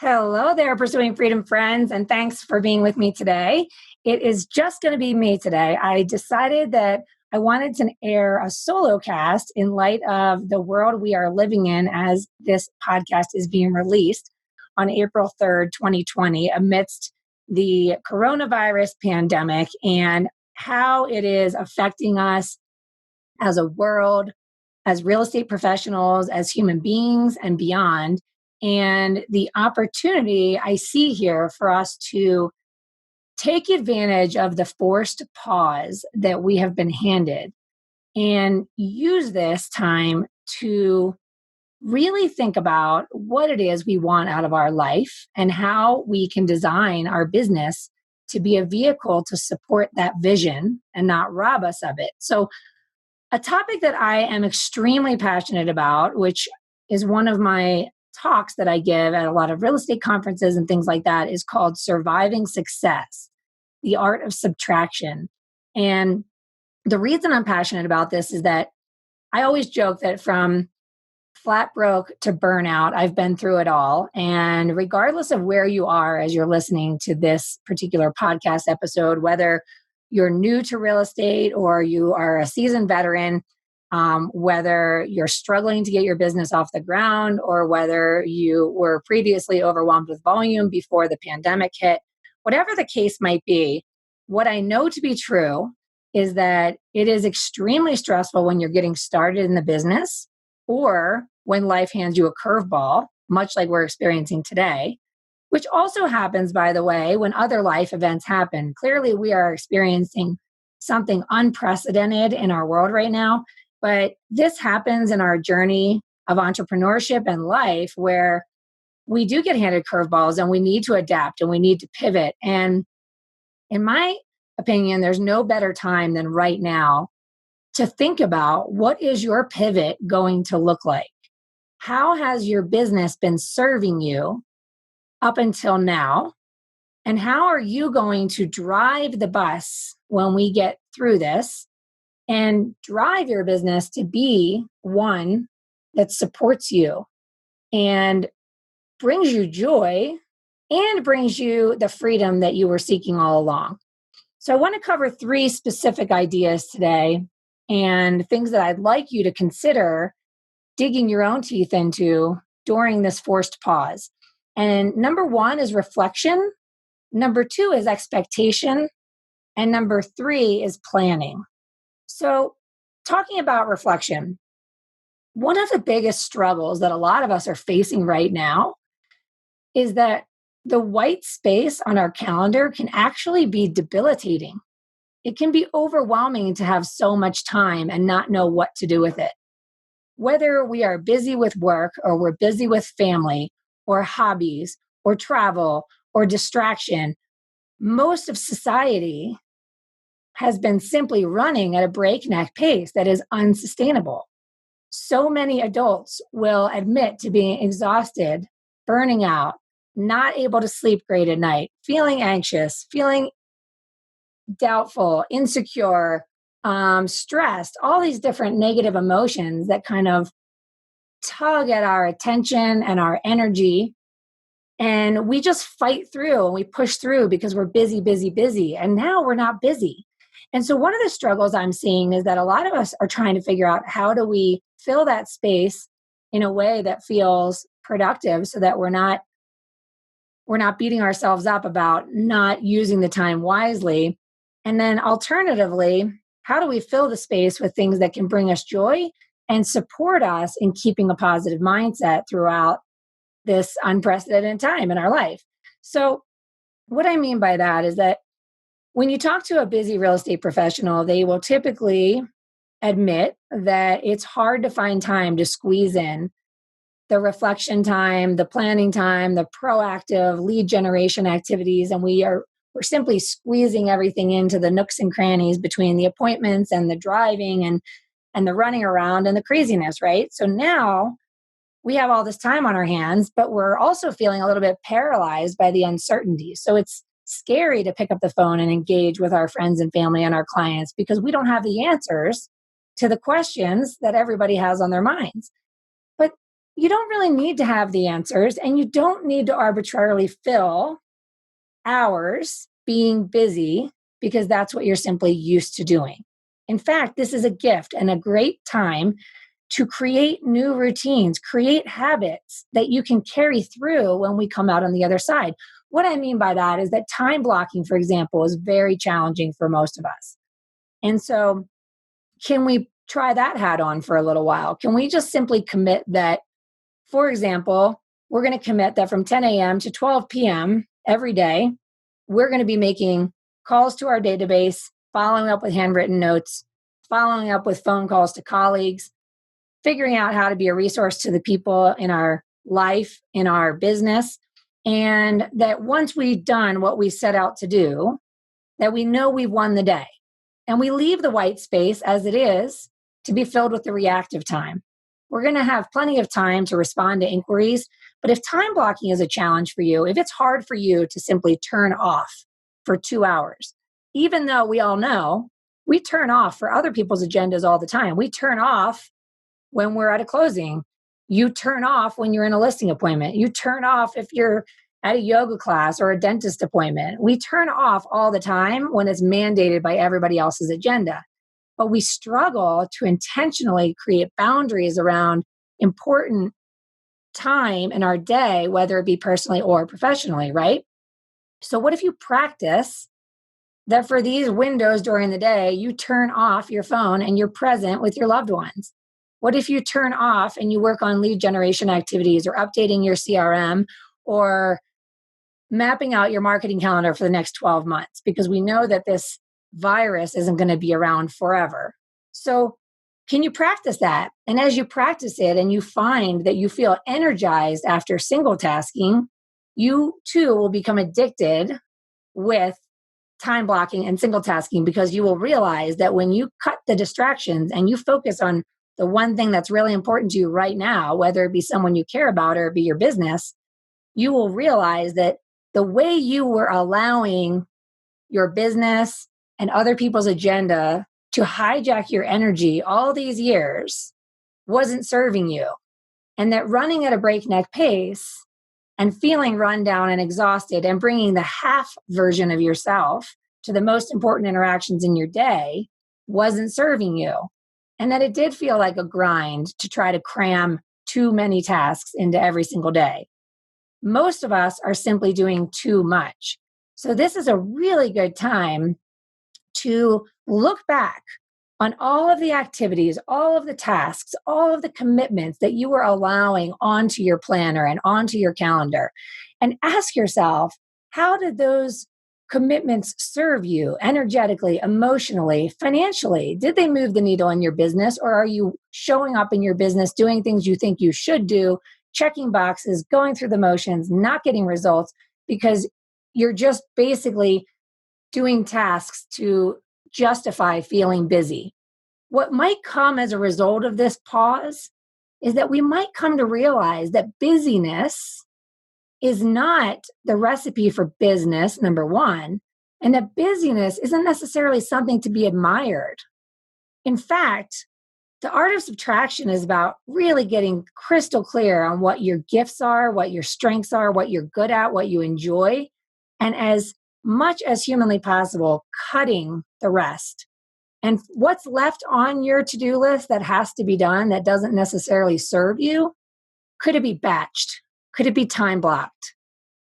Hello there, Pursuing Freedom friends, and thanks for being with me today. It is just going to be me today. I decided that I wanted to air a solo cast in light of the world we are living in as this podcast is being released on April 3rd, 2020, amidst the coronavirus pandemic and how it is affecting us as a world, as real estate professionals, as human beings, and beyond. And the opportunity I see here for us to take advantage of the forced pause that we have been handed and use this time to really think about what it is we want out of our life and how we can design our business to be a vehicle to support that vision and not rob us of it. So, a topic that I am extremely passionate about, which is one of my talks that I give at a lot of real estate conferences and things like that, is called Surviving Success, the Art of Subtraction. And the reason I'm passionate about this is that I always joke that from flat broke to burnout, I've been through it all. And regardless of where you are as you're listening to this particular podcast episode, whether you're new to real estate or you are a seasoned veteran, whether you're struggling to get your business off the ground or whether you were previously overwhelmed with volume before the pandemic hit, whatever the case might be, what I know to be true is that it is extremely stressful when you're getting started in the business or when life hands you a curveball, much like we're experiencing today, which also happens, by the way, when other life events happen. Clearly, we are experiencing something unprecedented in our world right now, but this happens in our journey of entrepreneurship and life where we do get handed curveballs and we need to adapt and we need to pivot. And in my opinion, there's no better time than right now to think about what is your pivot going to look like? How has your business been serving you up until now? And how are you going to drive the bus when we get through this and drive your business to be one that supports you and brings you joy and brings you the freedom that you were seeking all along? So I want to cover 3 specific ideas today and things that I'd like you to consider digging your own teeth into during this forced pause. And number 1 is reflection. Number 2 is expectation. And number 3 is planning. So talking about reflection, one of the biggest struggles that a lot of us are facing right now is that the white space on our calendar can actually be debilitating. It can be overwhelming to have so much time and not know what to do with it. Whether we are busy with work or we're busy with family or hobbies or travel or distraction, most of society has been simply running at a breakneck pace that is unsustainable. So many adults will admit to being exhausted, burning out, not able to sleep great at night, feeling anxious, feeling doubtful, insecure, stressed, all these different negative emotions that kind of tug at our attention and our energy. And we just fight through and we push through because we're busy, busy, busy. And now we're not busy. And so one of the struggles I'm seeing is that a lot of us are trying to figure out how do we fill that space in a way that feels productive so that we're not beating ourselves up about not using the time wisely. And then alternatively, how do we fill the space with things that can bring us joy and support us in keeping a positive mindset throughout this unprecedented time in our life? So what I mean by that is that when you talk to a busy real estate professional, they will typically admit that it's hard to find time to squeeze in the reflection time, the planning time, the proactive lead generation activities. And we're simply squeezing everything into the nooks and crannies between the appointments and the driving and the running around and the craziness, right? So now we have all this time on our hands, but we're also feeling a little bit paralyzed by the uncertainty. So it's scary to pick up the phone and engage with our friends and family and our clients because we don't have the answers to the questions that everybody has on their minds. But you don't really need to have the answers, and you don't need to arbitrarily fill hours being busy because that's what you're simply used to doing. In fact, this is a gift and a great time to create new routines, create habits that you can carry through when we come out on the other side. What I mean by that is that time blocking, for example, is very challenging for most of us. And so, can we try that hat on for a little while? Can we just simply commit that, for example, we're going to commit that from 10 a.m. to 12 p.m. every day, we're going to be making calls to our database, following up with handwritten notes, following up with phone calls to colleagues, figuring out how to be a resource to the people in our life, in our business. And that once we've done what we set out to do, that we know we've won the day. And we leave the white space as it is to be filled with the reactive time. We're going to have plenty of time to respond to inquiries. But if time blocking is a challenge for you, if it's hard for you to simply turn off for 2 hours, even though we all know we turn off for other people's agendas all the time, we turn off when we're at a closing. You turn off when you're in a listing appointment. You turn off if you're at a yoga class or a dentist appointment. We turn off all the time when it's mandated by everybody else's agenda. But we struggle to intentionally create boundaries around important time in our day, whether it be personally or professionally, right? So, what if you practice that for these windows during the day, you turn off your phone and you're present with your loved ones? What if you turn off and you work on lead generation activities or updating your CRM or mapping out your marketing calendar for the next 12 months? Because we know that this virus isn't going to be around forever. So, can you practice that? And as you practice it and you find that you feel energized after single tasking, you too will become addicted with time blocking and single tasking, because you will realize that when you cut the distractions and you focus on the one thing that's really important to you right now, whether it be someone you care about or it be your business, you will realize that the way you were allowing your business and other people's agenda to hijack your energy all these years wasn't serving you. And that running at a breakneck pace and feeling run down and exhausted and bringing the half version of yourself to the most important interactions in your day wasn't serving you. And that it did feel like a grind to try to cram too many tasks into every single day. Most of us are simply doing too much. So this is a really good time to look back on all of the activities, all of the tasks, all of the commitments that you were allowing onto your planner and onto your calendar, and ask yourself, how did those commitments serve you energetically, emotionally, financially? Did they move the needle in your business, or are you showing up in your business, doing things you think you should do, checking boxes, going through the motions, not getting results because you're just basically doing tasks to justify feeling busy? What might come as a result of this pause is that we might come to realize that busyness is not the recipe for business, number one, and that busyness isn't necessarily something to be admired. In fact, the art of subtraction is about really getting crystal clear on what your gifts are, what your strengths are, what you're good at, what you enjoy, and as much as humanly possible, cutting the rest. And what's left on your to-do list that has to be done that doesn't necessarily serve you, could it be batched? Could it be time blocked?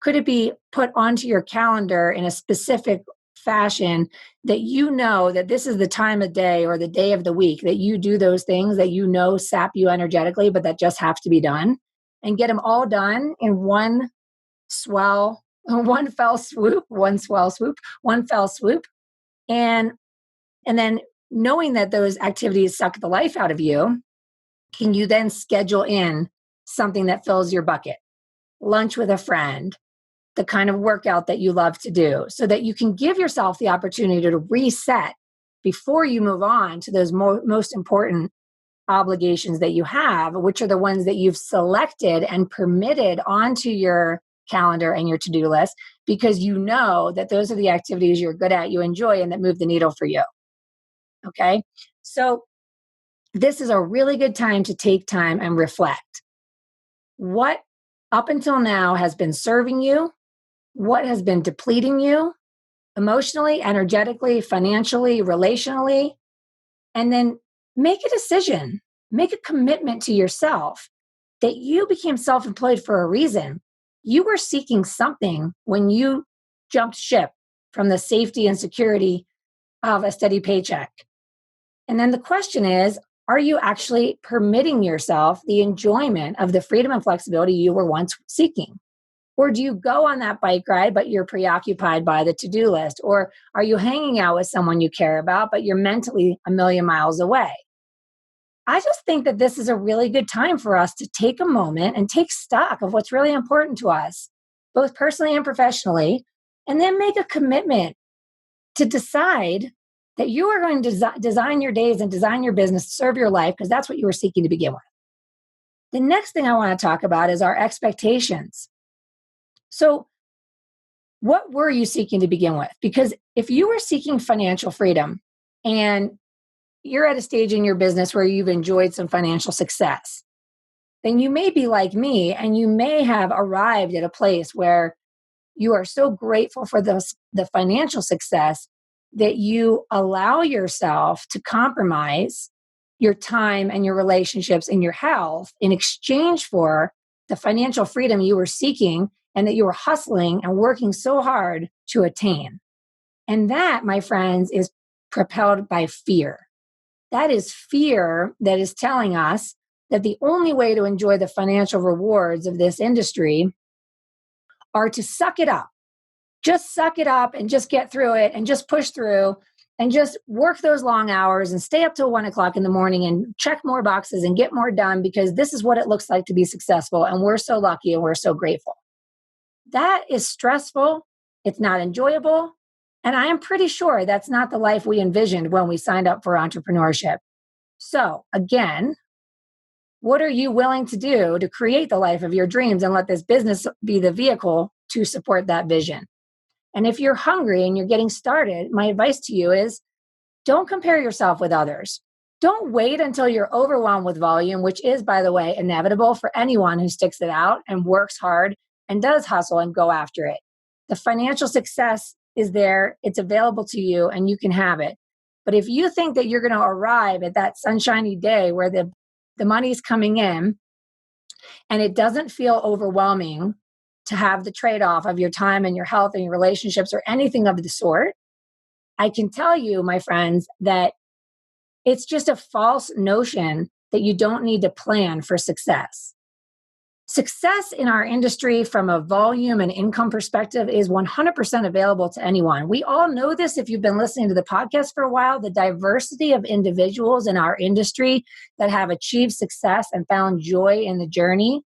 Could it be put onto your calendar in a specific fashion that you know that this is the time of day or the day of the week that you do those things that you know sap you energetically, but that just have to be done, and get them all done in one fell swoop. And then knowing that those activities suck the life out of you, can you then schedule in something that fills your bucket? Lunch with a friend, the kind of workout that you love to do, so that you can give yourself the opportunity to reset before you move on to those most important obligations that you have, which are the ones that you've selected and permitted onto your calendar and your to-do list, because you know that those are the activities you're good at, you enjoy, and that move the needle for you. Okay. So this is a really good time to take time and reflect. what up until now has been serving you, what has been depleting you emotionally, energetically, financially, relationally, and then make a decision, make a commitment to yourself that you became self employed for a reason. You were seeking something when you jumped ship from the safety and security of a steady paycheck. And then the question is, are you actually permitting yourself the enjoyment of the freedom and flexibility you were once seeking? Or do you go on that bike ride, but you're preoccupied by the to-do list? Or are you hanging out with someone you care about, but you're mentally a million miles away? I just think that this is a really good time for us to take a moment and take stock of what's really important to us, both personally and professionally, and then make a commitment to decide that you are going to design your days and design your business to serve your life, because that's what you were seeking to begin with. The next thing I want to talk about is our expectations. So, what were you seeking to begin with? Because if you were seeking financial freedom and you're at a stage in your business where you've enjoyed some financial success, then you may be like me and you may have arrived at a place where you are so grateful for the financial success that you allow yourself to compromise your time and your relationships and your health in exchange for the financial freedom you were seeking and that you were hustling and working so hard to attain. And that, my friends, is propelled by fear. That is fear that is telling us that the only way to enjoy the financial rewards of this industry are to suck it up. Just suck it up and just get through it and just push through and just work those long hours and stay up till 1:00 in the morning and check more boxes and get more done, because this is what it looks like to be successful. And we're so lucky and we're so grateful. That is stressful. It's not enjoyable. And I am pretty sure that's not the life we envisioned when we signed up for entrepreneurship. So again, what are you willing to do to create the life of your dreams and let this business be the vehicle to support that vision? And if you're hungry and you're getting started, my advice to you is don't compare yourself with others. Don't wait until you're overwhelmed with volume, which is, by the way, inevitable for anyone who sticks it out and works hard and does hustle and go after it. The financial success is there, it's available to you, and you can have it. But if you think that you're going to arrive at that sunshiny day where the money's coming in and it doesn't feel overwhelming to have the trade-off of your time and your health and your relationships or anything of the sort, I can tell you, my friends, that it's just a false notion that you don't need to plan for success. Success in our industry from a volume and income perspective is 100% available to anyone. We all know this if you've been listening to the podcast for a while. The diversity of individuals in our industry that have achieved success and found joy in the journey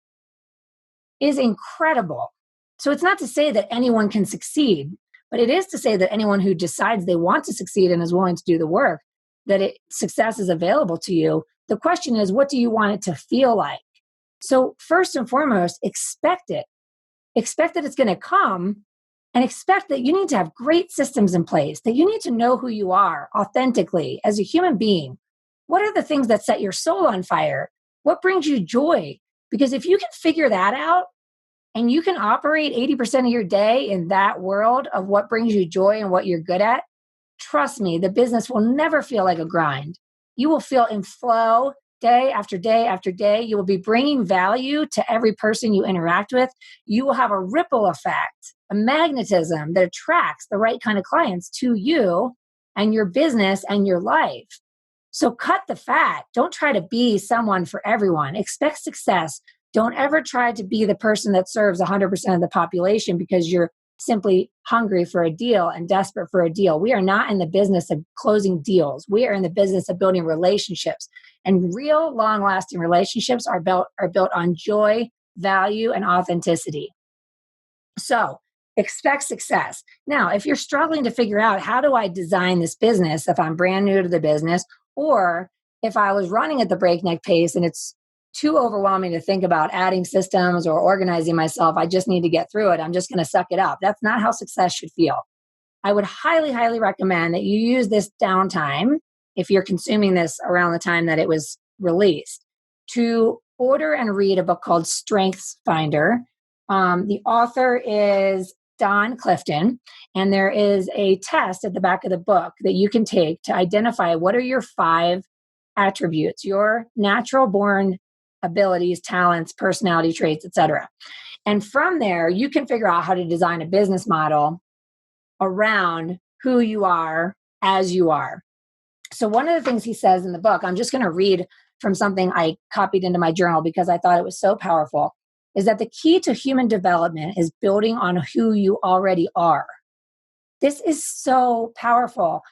is incredible. So it's not to say that anyone can succeed, but it is to say that anyone who decides they want to succeed and is willing to do the work, that success is available to you. The question is, what do you want it to feel like? So first and foremost, expect it. Expect that it's going to come, and expect that you need to have great systems in place, that you need to know who you are authentically as a human being. What are the things that set your soul on fire? What brings you joy? Because if you can figure that out and you can operate 80% of your day in that world of what brings you joy and what you're good at, trust me, the business will never feel like a grind. You will feel in flow day after day after day. You will be bringing value to every person you interact with. You will have a ripple effect, a magnetism that attracts the right kind of clients to you and your business and your life. So cut the fat. Don't try to be someone for everyone. Expect success. Don't ever try to be the person that serves 100% of the population because you're simply hungry for a deal and desperate for a deal. We are not in the business of closing deals. We are in the business of building relationships. And real long-lasting relationships are built on joy, value, and authenticity. So expect success. Now, if you're struggling to figure out how do I design this business if I'm brand new to the business, or if I was running at the breakneck pace and it's too overwhelming to think about adding systems or organizing myself, I just need to get through it, I'm just going to suck it up. That's not how success should feel. I would highly, highly recommend that you use this downtime, if you're consuming this around the time that it was released, to order and read a book called Strengths Finder. The author is Don Clifton, and there is a test at the back of the book that you can take to identify what are your 5 attributes, your natural born abilities, talents, personality traits, etc. And from there, you can figure out how to design a business model around who you are as you are. So one of the things he says in the book, I'm just going to read from something I copied into my journal because I thought it was so powerful, is that the key to human development is building on who you already are. This is so powerful.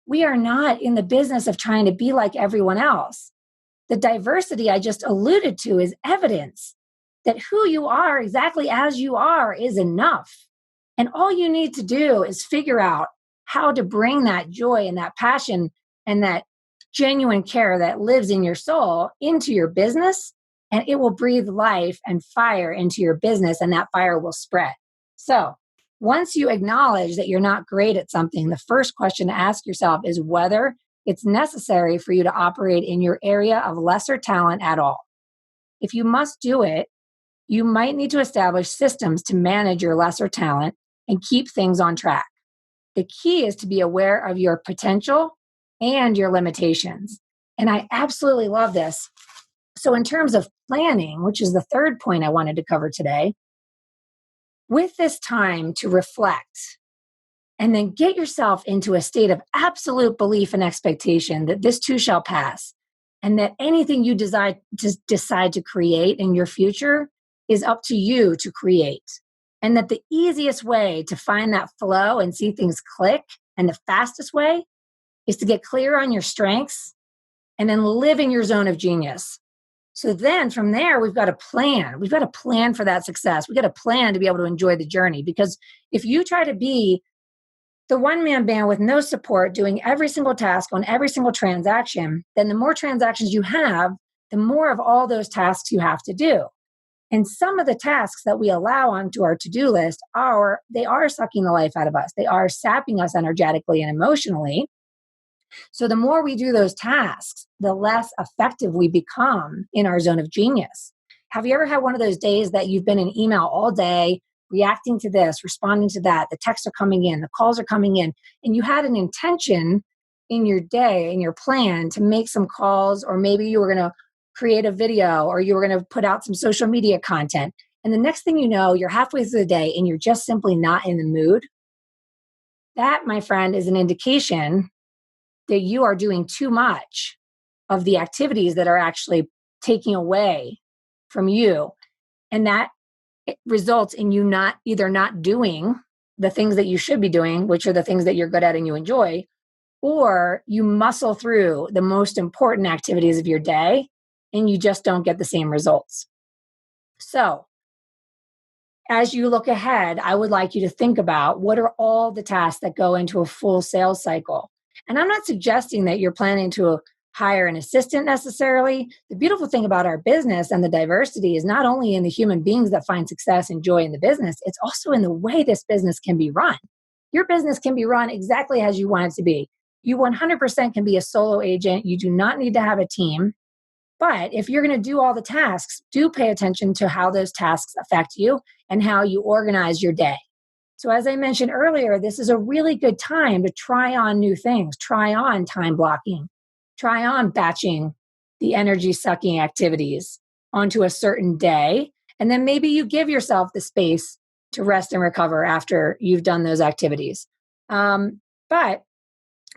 We are not in the business of trying to be like everyone else. The diversity I just alluded to is evidence that who you are exactly as you are is enough. And all you need to do is figure out how to bring that joy and that passion and that genuine care that lives in your soul into your business, and it will breathe life and fire into your business, and that fire will spread. So once you acknowledge that you're not great at something, the first question to ask yourself is whether it's necessary for you to operate in your area of lesser talent at all. If you must do it, you might need to establish systems to manage your lesser talent and keep things on track. The key is to be aware of your potential and your limitations. And I absolutely love this. So in terms of planning, which is the third point I wanted to cover today, with this time to reflect and then get yourself into a state of absolute belief and expectation that this too shall pass, and that anything you decide to create in your future is up to you to create. And that the easiest way to find that flow and see things click, and the fastest way, is to get clear on your strengths and then live in your zone of genius. So then from there, we've got a plan. We've got a plan for that success. We've got a plan to be able to enjoy the journey. Because if you try to be the one-man band with no support doing every single task on every single transaction, then the more transactions you have, the more of all those tasks you have to do. And some of the tasks that we allow onto our to-do list are sucking the life out of us. They are sapping us energetically and emotionally. So the more we do those tasks, the less effective we become in our zone of genius. Have you ever had one of those days that you've been in email all day, reacting to this, responding to that, the texts are coming in, the calls are coming in, and you had an intention in your day, in your plan to make some calls, or maybe you were going to create a video, or you were going to put out some social media content. And the next thing you know, you're halfway through the day and you're just simply not in the mood. That, my friend, is an indication that you are doing too much of the activities that are actually taking away from you. And that results in you either not doing the things that you should be doing, which are the things that you're good at and you enjoy, or you muscle through the most important activities of your day and you just don't get the same results. So as you look ahead, I would like you to think about what are all the tasks that go into a full sales cycle. And I'm not suggesting that you're planning to hire an assistant necessarily. The beautiful thing about our business and the diversity is not only in the human beings that find success and joy in the business, it's also in the way this business can be run. Your business can be run exactly as you want it to be. You 100% can be a solo agent. You do not need to have a team. But if you're going to do all the tasks, do pay attention to how those tasks affect you and how you organize your day. So as I mentioned earlier, this is a really good time to try on new things, try on time blocking, try on batching the energy sucking activities onto a certain day. And then maybe you give yourself the space to rest and recover after you've done those activities. But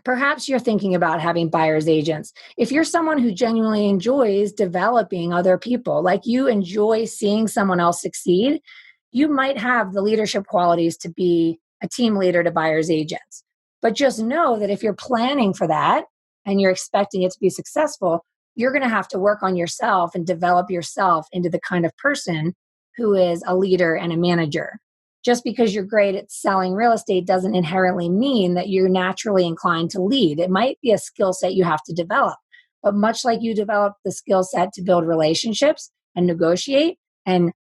perhaps you're thinking about having buyer's agents. If you're someone who genuinely enjoys developing other people, like you enjoy seeing someone else succeed, you might have the leadership qualities to be a team leader to buyer's agents. But just know that if you're planning for that and you're expecting it to be successful, you're going to have to work on yourself and develop yourself into the kind of person who is a leader and a manager. Just because you're great at selling real estate doesn't inherently mean that you're naturally inclined to lead. It might be a skill set you have to develop. But much like you develop the skill set to build relationships and negotiate and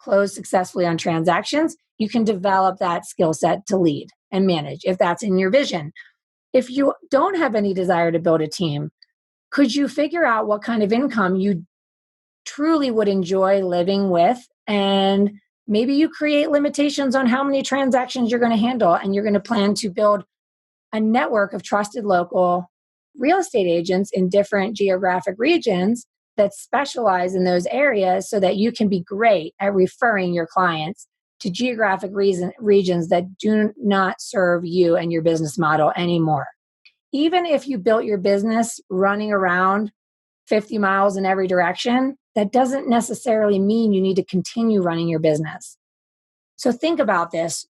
close successfully on transactions, you can develop that skill set to lead and manage if that's in your vision. If you don't have any desire to build a team, could you figure out what kind of income you truly would enjoy living with. And maybe you create limitations on how many transactions you're going to handle, and you're going to plan to build a network of trusted local real estate agents in different geographic regions that specialize in those areas so that you can be great at referring your clients to geographic regions that do not serve you and your business model anymore. Even if you built your business running around 50 miles in every direction, that doesn't necessarily mean you need to continue running your business. So think about this.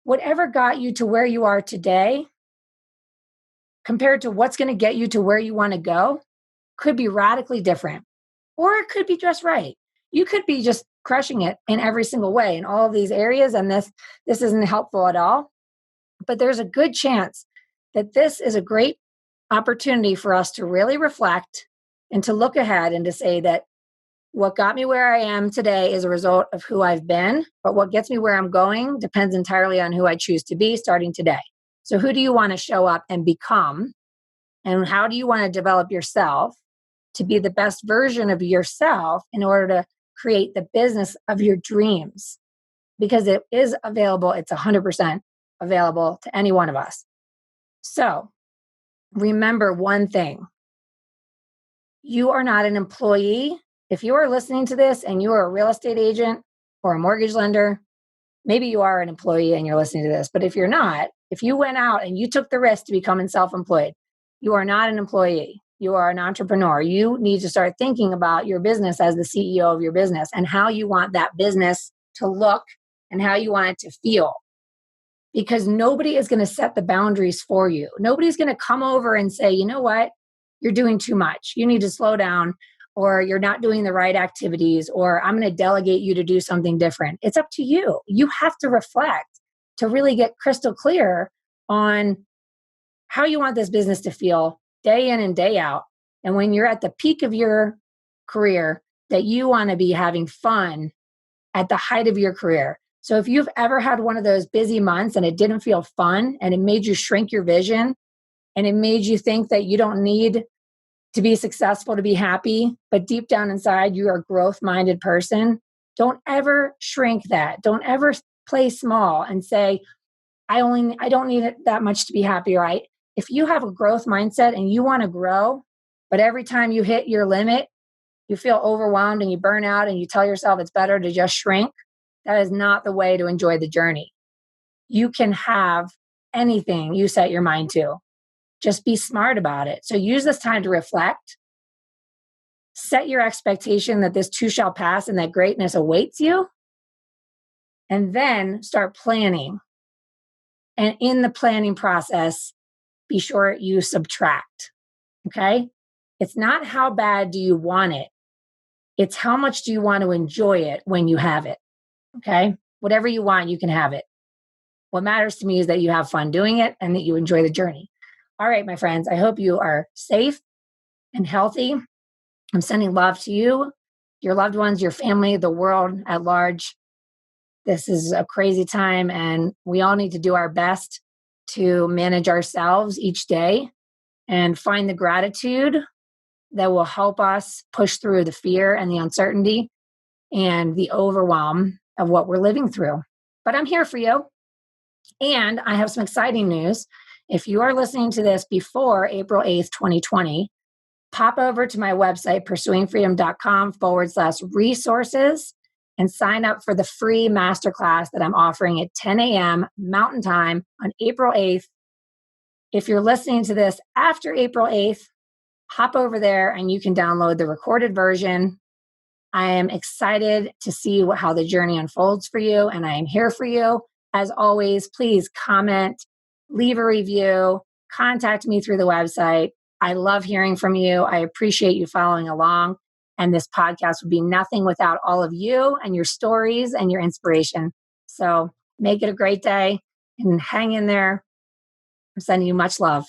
Whatever got you to where you are today, compared to what's going to get you to where you want to go, could be radically different, or it could be just right. You could be just crushing it in every single way in all of these areas, and this isn't helpful at all. But there's a good chance that this is a great opportunity for us to really reflect and to look ahead and to say that what got me where I am today is a result of who I've been, but what gets me where I'm going depends entirely on who I choose to be starting today. So who do you want to show up and become? And how do you want to develop yourself to be the best version of yourself in order to create the business of your dreams? Because it is available. It's 100% available to any one of us. So remember one thing. You are not an employee. If you are listening to this and you are a real estate agent or a mortgage lender, maybe you are an employee and you're listening to this. But if you're not, if you went out and you took the risk to becoming self-employed, you are not an employee. You are an entrepreneur. You need to start thinking about your business as the CEO of your business and how you want that business to look and how you want it to feel. Because nobody is going to set the boundaries for you. Nobody's going to come over and say, you know what, you're doing too much. You need to slow down, or you're not doing the right activities, or I'm going to delegate you to do something different. It's up to you. You have to reflect to really get crystal clear on how you want this business to feel day in and day out. And when you're at the peak of your career, that you want to be having fun at the height of your career. So if you've ever had one of those busy months and it didn't feel fun and it made you shrink your vision and it made you think that you don't need to be successful to be happy, but deep down inside you're a growth-minded person, don't ever shrink that. Don't ever play small and say, I don't need it that much to be happy, right? If you have a growth mindset and you want to grow, but every time you hit your limit, you feel overwhelmed and you burn out and you tell yourself it's better to just shrink, that is not the way to enjoy the journey. You can have anything you set your mind to. Just be smart about it. So use this time to reflect. Set your expectation that this too shall pass and that greatness awaits you. And then start planning. And in the planning process, be sure you subtract. Okay? It's not how bad do you want it. It's how much do you want to enjoy it when you have it. Okay? Whatever you want, you can have it. What matters to me is that you have fun doing it and that you enjoy the journey. All right, my friends, I hope you are safe and healthy. I'm sending love to you, your loved ones, your family, the world at large. This is a crazy time, and we all need to do our best to manage ourselves each day and find the gratitude that will help us push through the fear and the uncertainty and the overwhelm of what we're living through. But I'm here for you. And I have some exciting news. If you are listening to this before April 8th, 2020, pop over to my website, pursuingfreedom.com/resources, and sign up for the free masterclass that I'm offering at 10 a.m. Mountain Time on April 8th. If you're listening to this after April 8th, hop over there and you can download the recorded version. I am excited to see how the journey unfolds for you, and I am here for you. As always, please comment, leave a review, contact me through the website. I love hearing from you. I appreciate you following along. And this podcast would be nothing without all of you and your stories and your inspiration. So make it a great day and hang in there. I'm sending you much love.